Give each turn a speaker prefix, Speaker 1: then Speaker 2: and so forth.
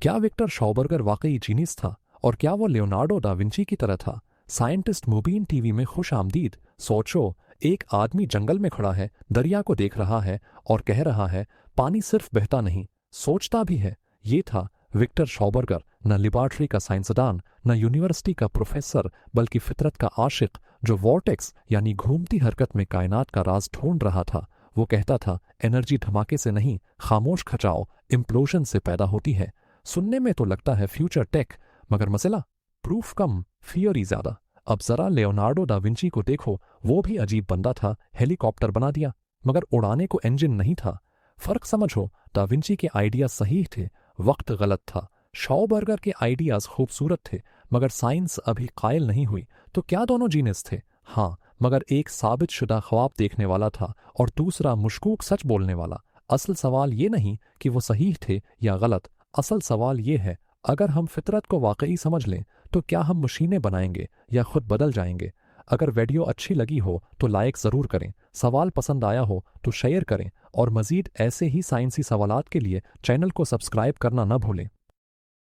Speaker 1: क्या विक्टर शॉबर्गर वाकई जीनियस था, और क्या वो लियोनार्डो दा विंची की तरह था? साइंटिस्ट मुबीन टीवी में खुश आमदीद। सोचो, एक आदमी जंगल में खड़ा है, दरिया को देख रहा है और कह रहा है पानी सिर्फ बहता नहीं, सोचता भी है। ये था विक्टर शॉबर्गर, न लिबॉर्ट्री का साइंसदान, न यूनिवर्सिटी का प्रोफेसर, बल्कि फितरत का आशिक, जो वॉर्टेक्स यानी घूमती हरकत में कायनात का राज ढूंढ रहा था। वो कहता था एनर्जी धमाके से नहीं, खामोश खचाओ इम्प्लोजन से पैदा होती है। सुनने में तो लगता है फ्यूचर टेक, मगर मसला प्रूफ कम, थियोरी ज्यादा। अब जरा लियोनार्डो दा विंची को देखो, वो भी अजीब बंदा था, हेलीकॉप्टर बना दिया मगर उड़ाने को इंजन नहीं था। फर्क समझो, दा विंची के आइडिया सही थे, वक्त गलत था। शॉबर्गर के आइडियाज खूबसूरत थे, मगर साइंस अभी कायल नहीं हुई। तो क्या दोनों जीनियस थे? हाँ, मगर एक साबित शुदा ख्वाब देखने वाला था और दूसरा मुशकूक सच बोलने वाला। असल सवाल ये नहीं कि वो सही थे या गलत, असल सवाल ये है, अगर हम फितरत को वाकई समझ लें तो क्या हम मशीनें बनाएंगे या खुद बदल जाएंगे? अगर वीडियो अच्छी लगी हो तो लाइक ज़रूर करें, सवाल पसंद आया हो तो शेयर करें, और मज़ीद ऐसे ही साइंसी सवालात के लिए चैनल को सब्सक्राइब करना न भूलें।